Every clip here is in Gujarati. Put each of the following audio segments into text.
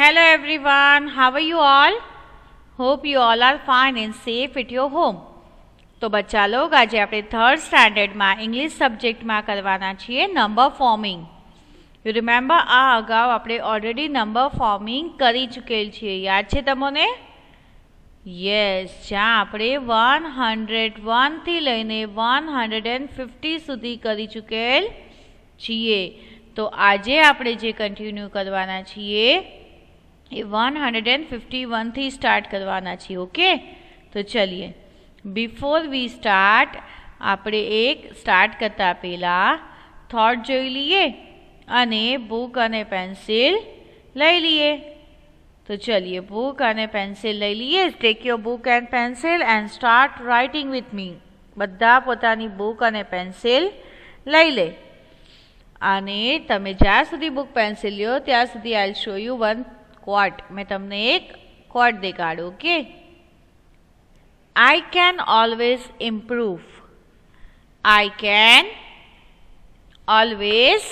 Hello everyone, how are you all? Hope you all are fine and safe at your home. તો બચ્ચા લોગ આજે આપણે થર્ડ સ્ટાન્ડર્ડમાં ઇંગ્લિશ સબ્જેક્ટમાં કરવાના છીએ નંબર ફોર્મિંગ. યુ રિમેમ્બર આ અગાઉ આપણે ઓલરેડી નંબર ફોર્મિંગ કરી ચૂકેલ છીએ, યાદ છે તમને? યસ, જ્યાં આપણે 101થી લઈને 150 સુધી કરી ચૂકેલ છીએ. તો આજે આપણે જે કન્ટિન્યુ કરવાના છીએ એ 151થી સ્ટાર્ટ કરવાના છીએ. ઓકે, તો ચલીએ. બિફોર વી સ્ટાર્ટ આપણે એક સ્ટાર્ટ કરતા પહેલાં થોટ જોઈ લઈએ અને બુક અને પેન્સિલ લઈ લઈએ. તો ચલીએ, બુક અને પેન્સિલ લઈ લઈએ. Take your book and pencil and start writing with me. બધા પોતાની બુક અને પેન્સિલ લઈ લે અને તમે જ્યાં સુધી બુક પેન્સિલ લ્યો ત્યાં સુધી આઈ શો યુ વન કોટ. મેં તમને એક કોટ દેખાડું. Okay, I can always improve. I can always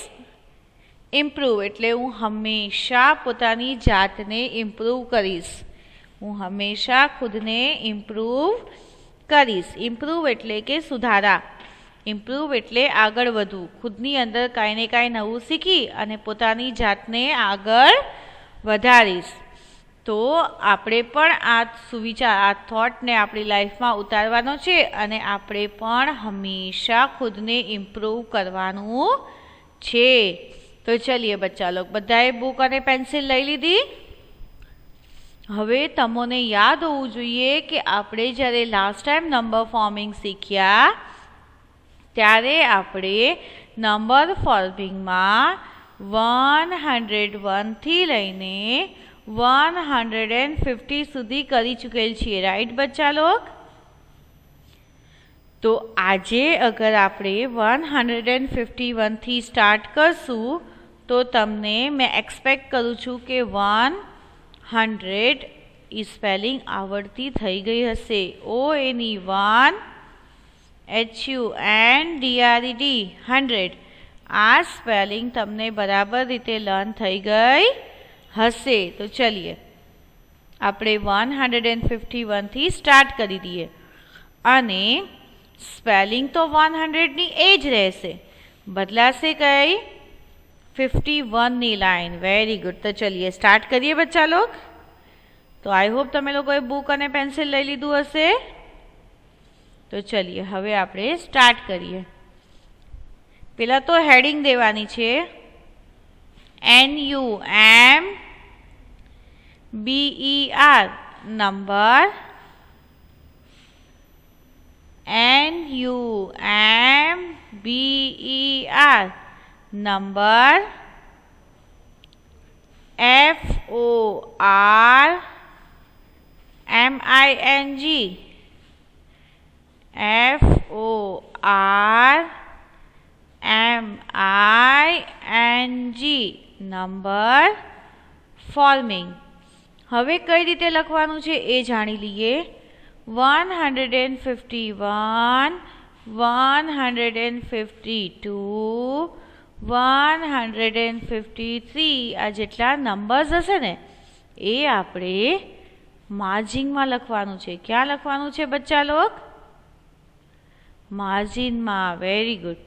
improve એટલે હું હંમેશા પોતાની જાતને ઇમ્પ્રૂવ કરીશ. હું હંમેશા ખુદને ઇમ્પ્રૂવ કરીશ. ઇમ્પ્રૂવ એટલે કે સુધારા. ઇમ્પ્રૂવ એટલે આગળ વધવું. ખુદની અંદર કાંઈ ને કાંઈ નવું શીખી અને પોતાની જાતને આગળ વધારીશ. તો આપણે પણ આ સુવિચાર, આ થોટને આપણી લાઈફમાં ઉતારવાનો છે અને આપણે પણ હંમેશા ખુદને ઇમ્પ્રૂવ કરવાનું છે. તો ચલીએ બચ્ચા લોગ, બધાએ બુક અને પેન્સિલ લઈ લીધી. હવે તમને યાદ હોવું જોઈએ કે આપણે જ્યારે લાસ્ટ ટાઈમ નંબર ફોર્મિંગ શીખ્યા ત્યારે આપણે નંબર ફોર્મિંગમાં 101થી લઈને 150 સુધી કરી ચૂકેલ છીએ. રાઈટ બચ્ચા લોગ? તો આજે અગર આપણે 151થી સ્ટાર્ટ કરશું તો તમને મેં એક્સપેક્ટ કરું છું કે 100 એ સ્પેલિંગ આવડતી થઈ ગઈ હશે. ONE 1HUNDRED 100 આ સ્પેલિંગ તમને બરાબર રીતે લર્ન થઈ ગઈ હશે. તો ચલીએ, આપણે 151થી સ્ટાર્ટ કરી દઈએ અને સ્પેલિંગ તો 100ની એ જ રહેશે, બદલાશે કઈ? 51ની લાઈન. Very good. તો ચલીએ સ્ટાર્ટ કરીએ બચ્ચા લોગ. તો આઈ હોપ તમે લોકોએ બુક અને પેન્સિલ લઈ લીધું હશે. તો ચલીએ હવે આપણે સ્ટાર્ટ કરીએ. પહેલાં તો હેડિંગ દેવાની છે. NUMBER number. NUMBER number. FORMING number forming. હવે કઈ રીતે લખવાનું છે એ જાણી લઈએ. 151, 152, 153 આ જેટલા નંબર્સ હશે ને એ આપણે માર્જિનમાં લખવાનું છે. ક્યાં લખવાનું છે બચ્ચા લોગ? માર્જિનમાં. Very good.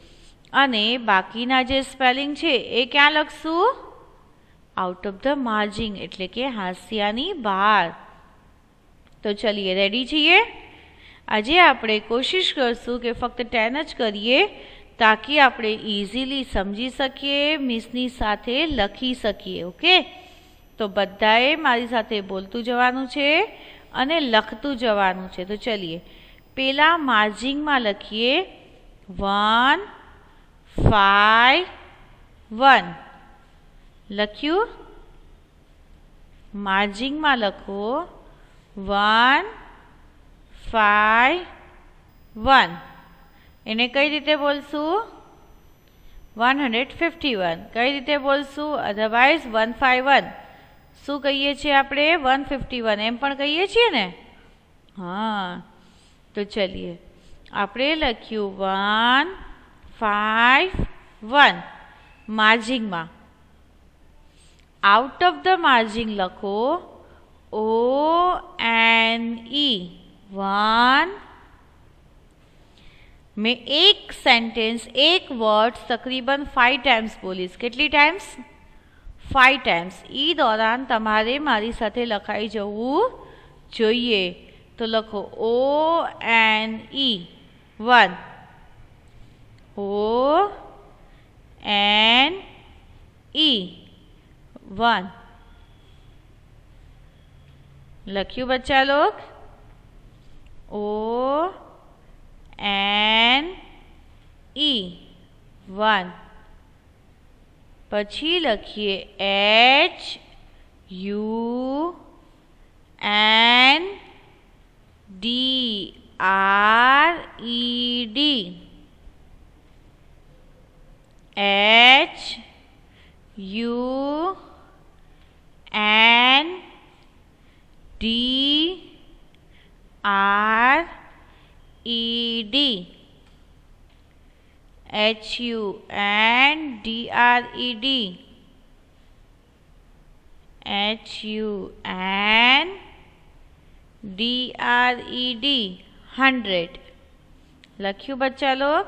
અને બાકીના જે સ્પેલિંગ છે એ ક્યાં લખશું? આઉટ ઓફ ધ માર્જિન એટલે કે હાંસિયાની બહાર. તો ચલીએ, રેડી છીએ? આજે આપણે કોશિશ કરશું કે ફક્ત 10 જ કરીએ તાકી આપણે ઇઝીલી સમજી શકીએ, મિસની સાથે લખી શકીએ. ઓકે, તો બધાએ મારી સાથે બોલતું જવાનું છે અને લખતું જવાનું છે. તો ચલીએ, પહેલાં માર્જિનમાં લખીએ 151. લખ્યું? માર્જિનમાં લખો 151. એને કઈ રીતે બોલશું? 151. કઈ રીતે બોલશું? અધરવાઇઝ 151. શું કહીએ છીએ આપણે? 151 એમ પણ કહીએ છીએ ને. હા, તો ચલીએ, આપણે લખ્યું 151 માર્જિનમાં. આઉટ ઓફ ધ માર્જિન લખો ONE 1. मैं एक सेंटेंस एक वर्ड तकरीबन 5 टाइम्स बोलीश. કેટલી ટાઈમ્સ? 5 टाइम्स. ई दौरान તમારે મારી સાથે લખાઈ જવું જોઈએ. તો લખો ONE 1. ONE 1. લખ્યું બચ્ચા લોગ? ONE 1. પછી લખીએ HUNDRED 100. લખ્યું બચ્ચા log?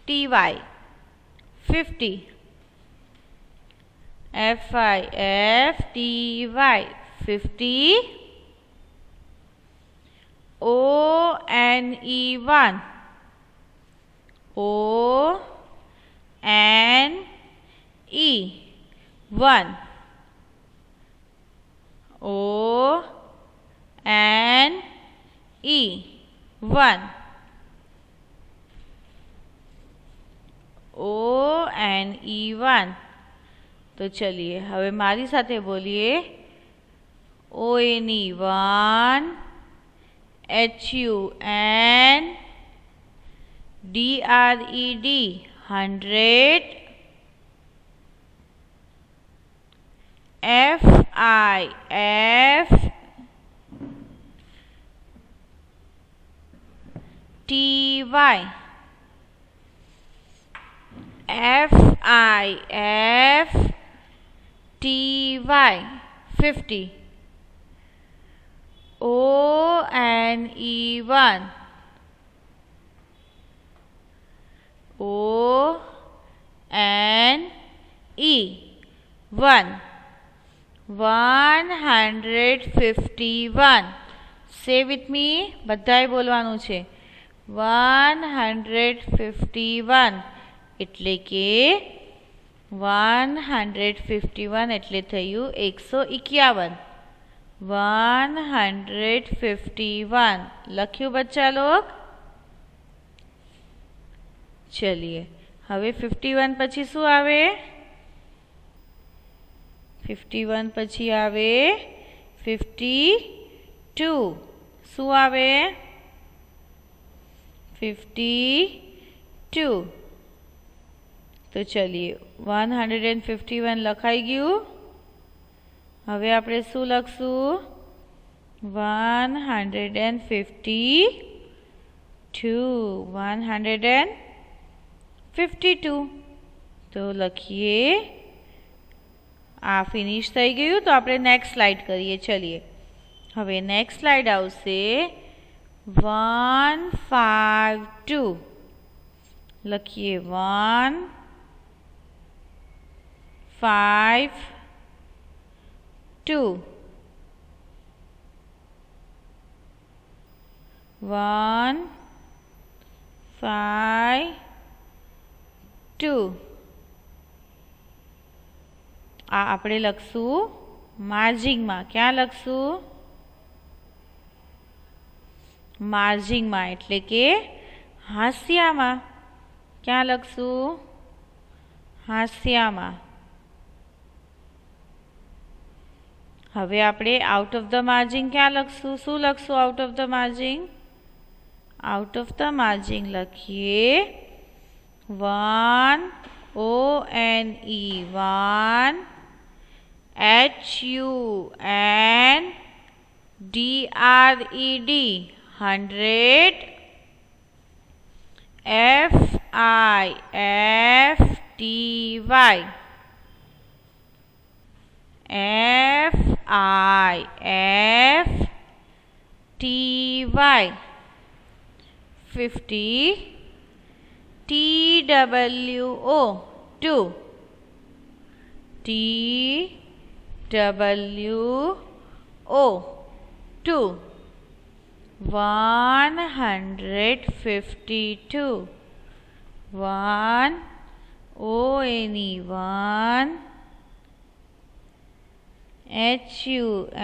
FIFTY 50. FIFTY 50. ONE 1. ONE 1. ONE 1. ONE 1. तो चलिए હવે મારી સાથે બોલીએ ONE 1, HUNDRED 100, FIFTY 50. ONE 1. ONE 1. 151. Say with me. બધાએ બોલવાનું છે. 151 એટલે કે 151 એટલે થયું 151. 151. લખ્યું બચ્ચા લોગ? ચલિए હવે 51 પછી શું આવે? 51 પછી આવે 52. શું આવે? 52. તો ચલિए 151 લખાઈ ગયું. હવે આપણે શું લખશું? 152. તો લખીએ. આ ફિનિશ થઈ ગયું. તો આપણે નેક્સ્ટ સ્લાઇડ કરીએ. ચલીએ હવે નેક્સ્ટ સ્લાઇડ આવશે 152. લખીએ 152. 152. આ આપણે લખશું માર્જિંગમાં. ક્યાં લખશું? માર્જિંગમાં એટલે કે હાંસિયામાં. ક્યાં લખશું? હાંસિયામાં. હવે આપણે આઉટ ઓફ ધ માર્જિન ક્યાં લખશું? શું લખશું out of the margin? Out of the margin લખીએ 1 ONE 1 HUNDRED 100 FIFTY FIFTY 50 TWO 2 TWO 2 152 1 ONE 1 HUNDRED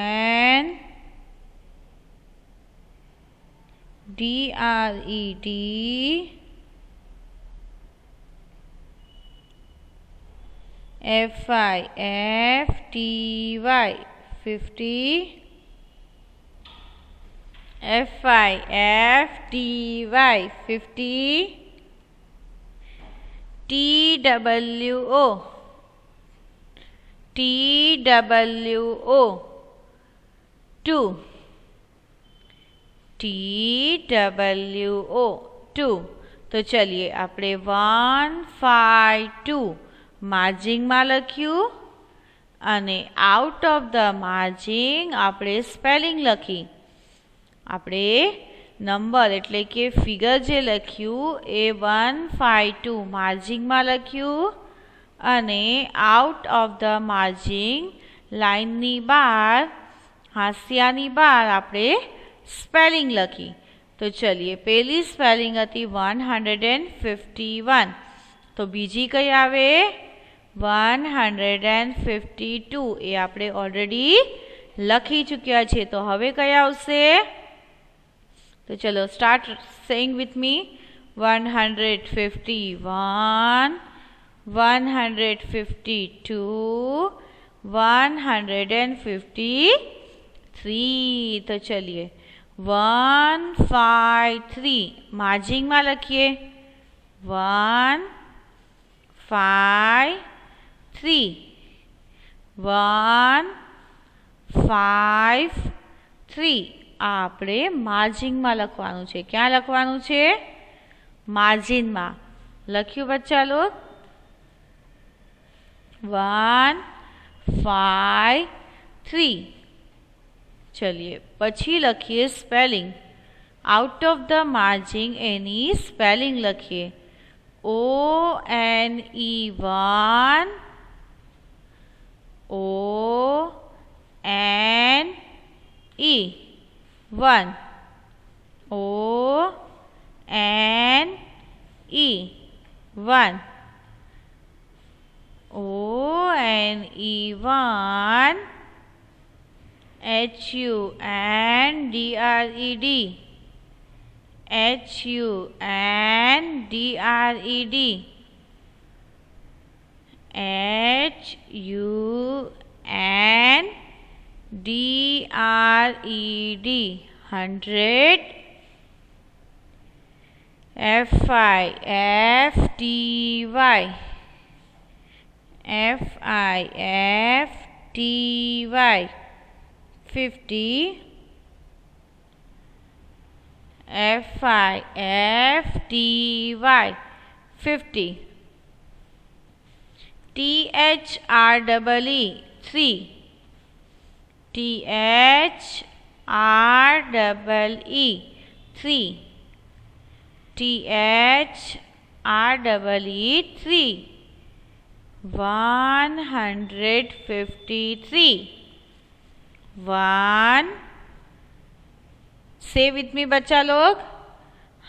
50 TWO 2 TWO 2 તો ચલીએ આપણે 152 માર્જિનમાં લખ્યું અને આઉટ ઓફ ધ માર્જિન આપણે સ્પેલિંગ લખી. આપણે નંબર એટલે કે ફિગર જે લખ્યું એ 152 માર્જિનમાં લખ્યું અને આઉટ ઓફ ધ માર્જિન લાઇનની બહાર હાંસિયાની બહાર આપણે સ્પેલિંગ લખી. તો ચલીએ પહેલી સ્પેલિંગ હતી 151 તો બીજી કઈ આવે 152 એ આપણે ઓલરેડી લખી ચૂક્યા છે. તો હવે કઈ આવશે? તો ચલો સ્ટાર્ટ સેઇંગ વિથ મી 151 152 153 તો ચલીએ 153 માર્જિનમાં લખીએ 153 153 આ આપણે માર્જિનમાં લખવાનું છે. ક્યાં લખવાનું છે? માર્જિનમાં. લખ્યું બચ્ચા લોગ? 153 ચલીએ પછી લખીએ spelling. Out of the margin any spelling લખીએ ONE 1 ONE 1 ONE 1 ONE 1 HUNDRED HUNDRED 100 FIFTY 50 FIFTY 50 THREE 3 THREE 3 THREE 3 153 1 say with me बच्चा लोग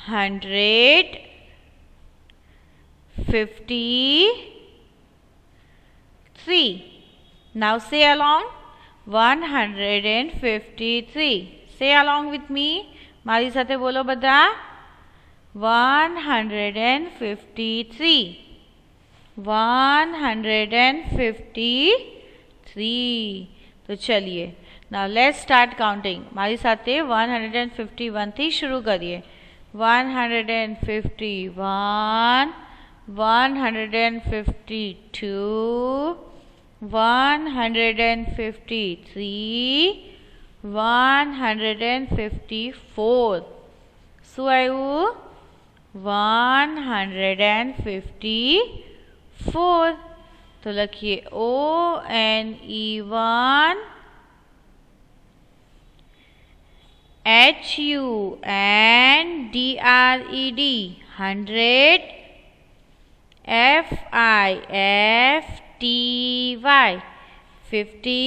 153 now say along 153 say along with me મારી સાથે બોલો બધા 153 153 तो चलिए नाउ लेट्स स्टार्ट काउंटिंग. मारी साथे 151 થી શરૂ કરીએ. 151, 152, 153, 154. શું આવ્યું? 154. તો લખીએ ONE1 HUNDRED 100, FIFTY 50,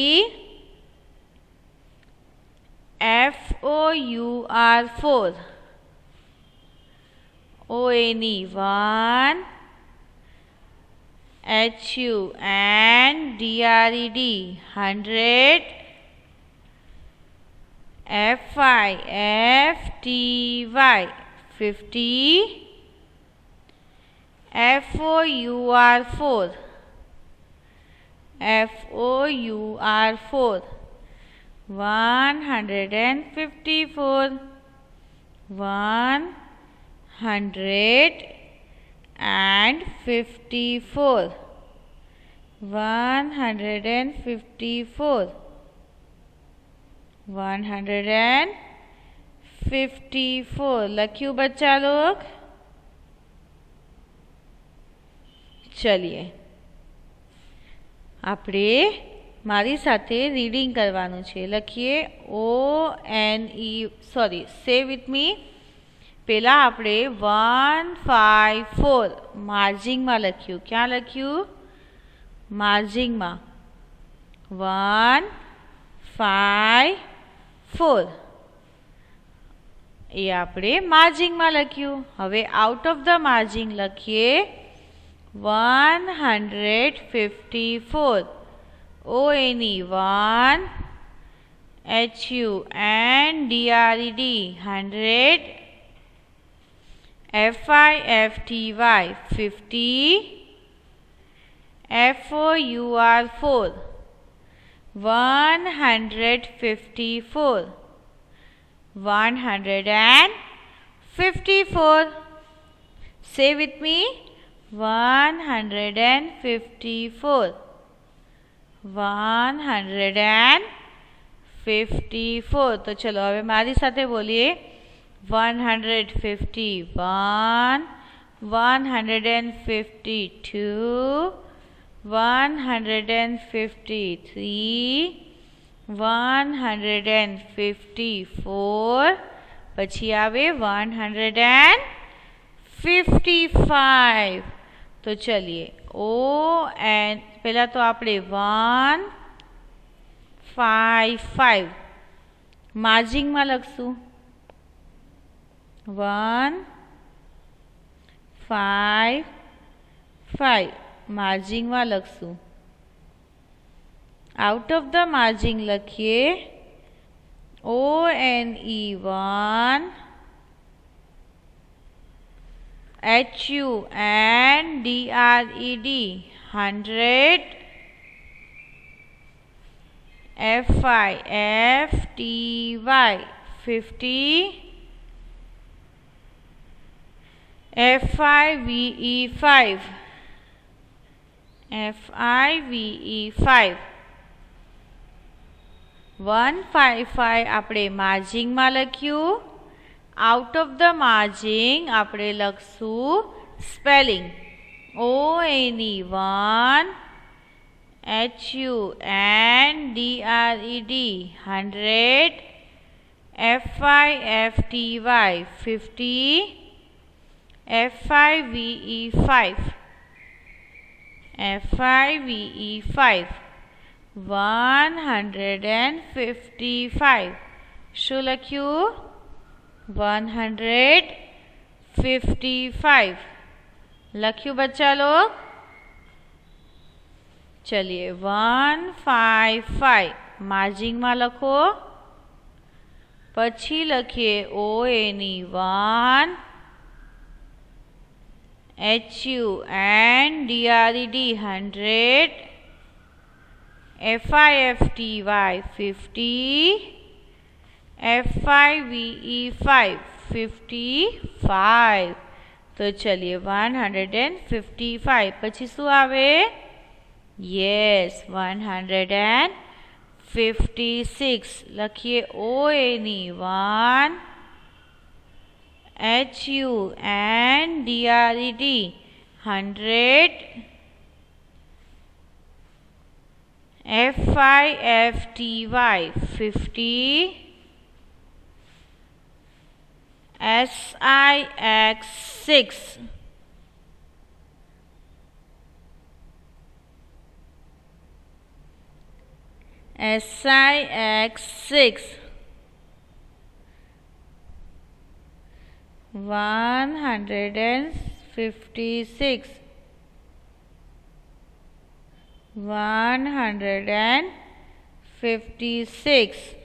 FOUR 4, ONE1 HUNDRED 100, FIFTY 50, FOUR 4, 154, 154, 154, 154. लख्यू बच्चा लोग. चलिए આપણે મારી સાથે રીડિંગ કરવાનું છે. લખીએ સે વિથ મી. પહેલાં આપણે 154 માર્જિંગમાં લખ્યું. ક્યાં લખ્યું? માર્જિંગમાં 154 એ આપણે માર્જિંગમાં લખ્યું. હવે આઉટ ઓફ ધ માર્જિંગ લખીએ 154, ONE1 HUNDRED 100, FIFTY 50, FOUR 4, 154, 154. Say with me. 154, 154. तो चलो હવે મારી સાથે બોલીએ 151, 152, 153, 154. પછી આવે 155. तो चलिए पहला तो आपणे 155 मार्जिंग में लखशू. 155 मार्जिंग में लखशू. आउट ऑफ द मार्जिंग लखीए ONE1 HUNDRED 100, FIFTY 50, FIVE 5, FIVE 5. 155 આપણે માર્જિંગમાં લખ્યું. આઉટ ઓફ ધ માર્જિંગ આપણે લખશું spelling ONE1 HUNDRED 100, FIFTY 50, FIVE 5, FIVE 5. 155. શું લખ્યું? 155 લખ્યું બચ્ચા લોગ. चलिए 155 मार्जिंग में लखो. पछी लखीए ONE1 HUNDRED 100 FIFTY 50, FIVE 5 55. તો ચલિए 155 પછી શું આવે? યસ 156 લખીએ ONE 1 HUNDRED 100 FIFTY 50 SIX 6 SIX 6 156 156.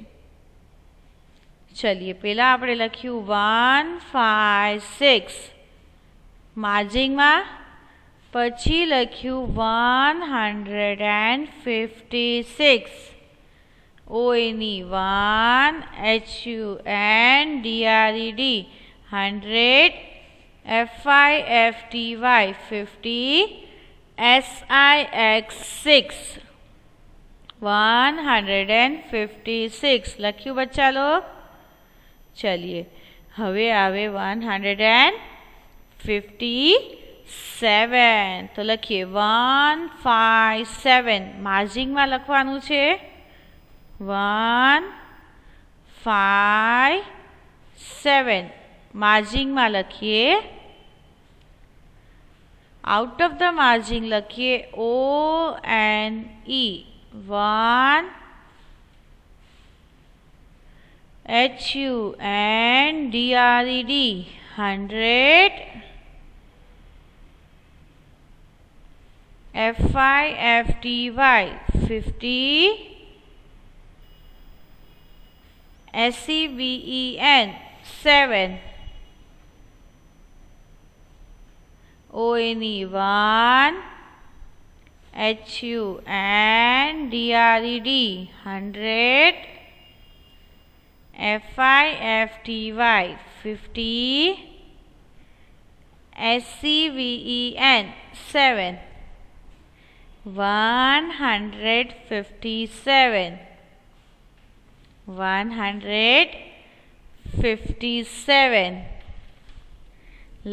ચલિए પહેલાં આપણે લખ્યું 156 માર્જિંગમાં, પછી લખ્યું 156 ONE 1 HUNDRED 100 FIFTY 50 SIX 6 156 લખ્યું બચ્ચા લોગ? ચલિए હવે આવે 157 તો લખીએ 157 માર્જિંગમાં લખવાનું છે 157 માર્જિંગમાં લખીએ, આઉટ ઓફ ધ માર્જિંગ લખીએ ONE 1 HUNDRED 100 FIFTY 50 SEVEN 7 ONE 1 HUNDRED 100 FIFTY 50 SEVEN 7 157 157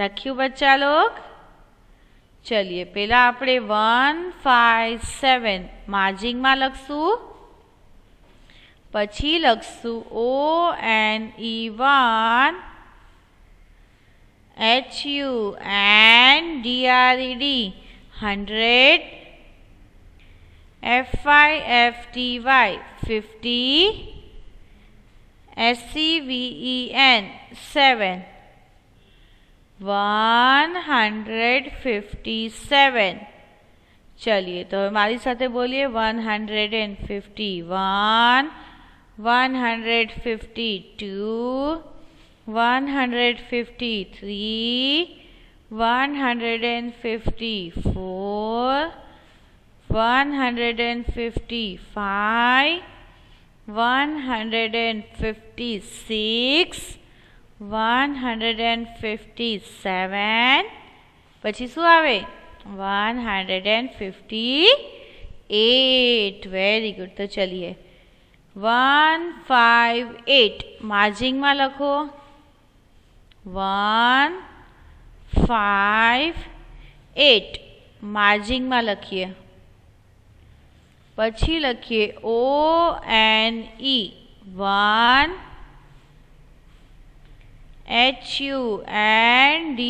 લખ્યું બચ્ચા લોગ? ચલિए પહેલાં આપણે 157 માર્જિંગમાં લખશું, પછી લખશું ONE 1 HUNDRED 100 FIFTY 50 SEVEN 7 157. चलिए तो हमारी साथे बोलिए 151, 152, 153, 154, 155, 156, 157. પછી શું આવે? 158. Very good. તો ચલીએ 158 માર્જિંગમાં લખો 158 માર્જિંગમાં લખીએ, પછી લખીએ ONE 1 HUNDRED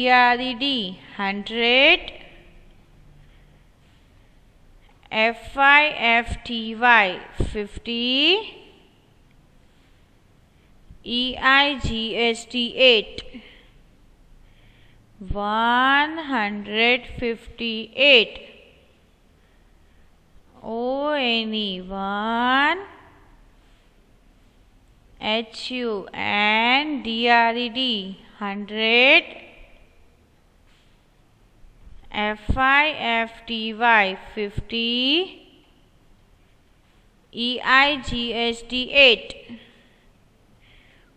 100 FIFTY 50 EIGST 8 158 ONE 1 HUNDRED 100 FIFTY 50 EIGHT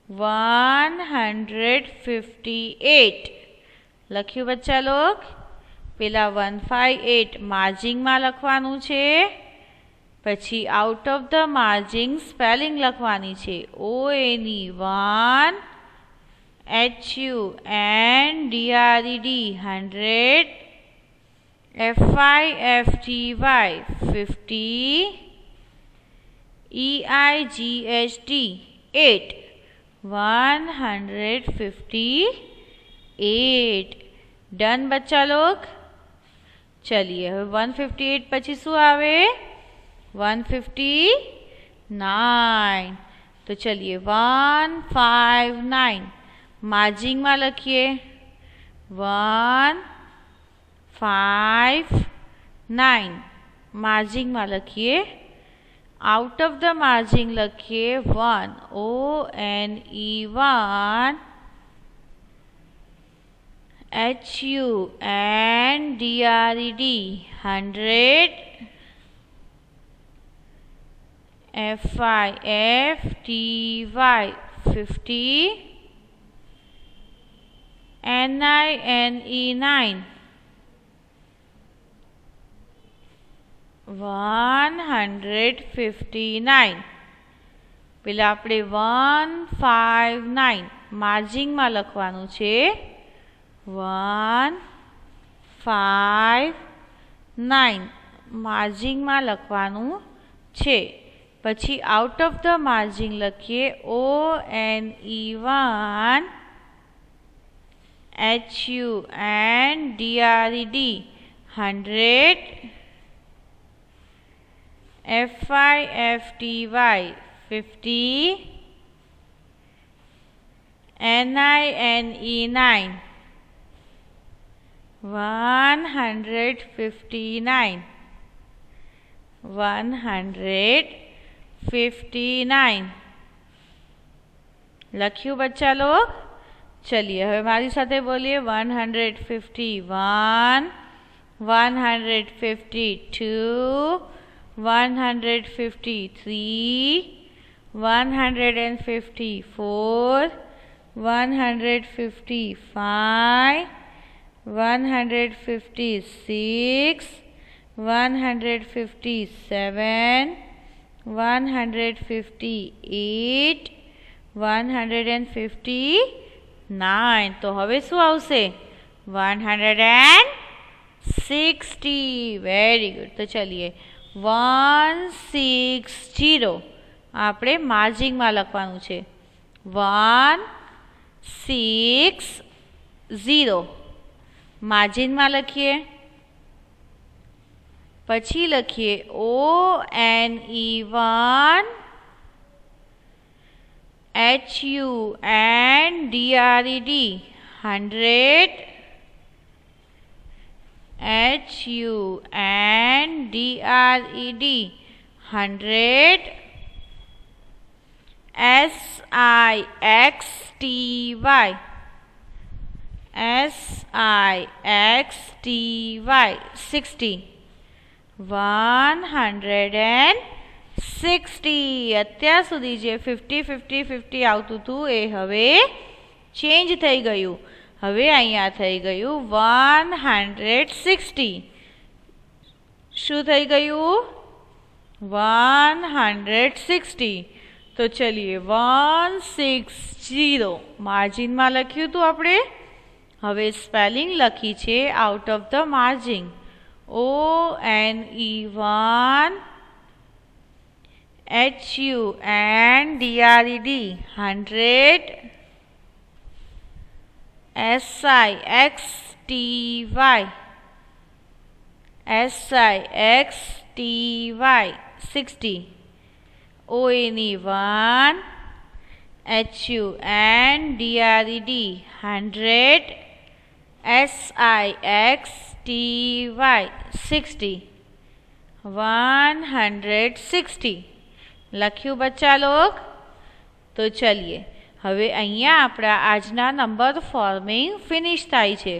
158 લખ્યું બચ્ચા લોગ. પેલા 158 માર્જિંગમાં લખવાનું છે, પછી આઉટ ઓફ ધ માર્જિંગ સ્પેલિંગ લખવાની છે. ONE 1 HUNDRED 100 FIFTY 50 EIGHT 8 158 done बच्चा लोग. चलिए હવે 158 પછી શું આવે? 159. તો ચलिए 159 માર્જિંગમાં લખીએ. 159 માર્જિંગમાં લખીએ. આઉટ ઓફ ધ માર્જિંગ લખીએ 1 ONE 1 HUNDRED 100 FIFTY 50 NINE 9 159. પેલા આપણે 159 માર્જિંગમાં લખવાનું છે. 159 માર્જિંગમાં લખવાનું છે. પછી આઉટ ઓફ ધ માર્જિંગ લખીએ ONE 1 HUNDRED 100 FIFTY 50 NINE 9 159 159 લખ્યું બચ્ચા લોગ. ચલિए હવે મારી સાથે બોલીએ. 151 152 153 154 155 156 157 158 159. તો હવે શું આવશે? 160. Very good. તો ચલીએ 160 આપણે માર્જિંગમાં લખવાનું છે. 160 માર્જિનમાં લખીએ. પછી લખીએ ONE 1 HUNDRED 100 HUNDRED 100 SIXTY 60 160. અત્યાર સુધી જે 50-50-50 આવતું હતું એ હવે ચેન્જ થઈ ગયું. હવે અહીંયા થઈ ગયું 160. શું થઈ ગયું? 160. તો ચલીએ 160 માર્જિનમાં લખ્યું હતું આપણે. હવે સ્પેલિંગ લખી છે out of the margin. ONE 1 HUNDRED 100 SIXTY 60 ONE 1 HUNDRED 100 SIXTY 60 160 લખ્યું બચ્ચા લોગ. તો ચલીએ હવે અહીંયા આપણા આજના નંબર ફોર્મિંગ ફિનિશ થાય છે.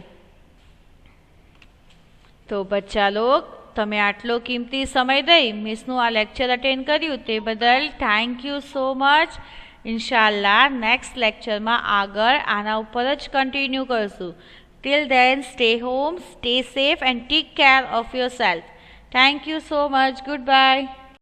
તો બચ્ચા લોગ તમે આટલો કિંમતી સમય દઈ મિસનું આ લેક્ચર અટેન્ડ કર્યું તે બદલ થેન્ક યુ સો મચ. ઇન્શાલ્લાહ નેક્સ્ટ લેક્ચરમાં આગળ આના ઉપર જ કન્ટિન્યુ કરશું. Till then stay home, stay safe and take care of yourself. Thank you so much. Good by.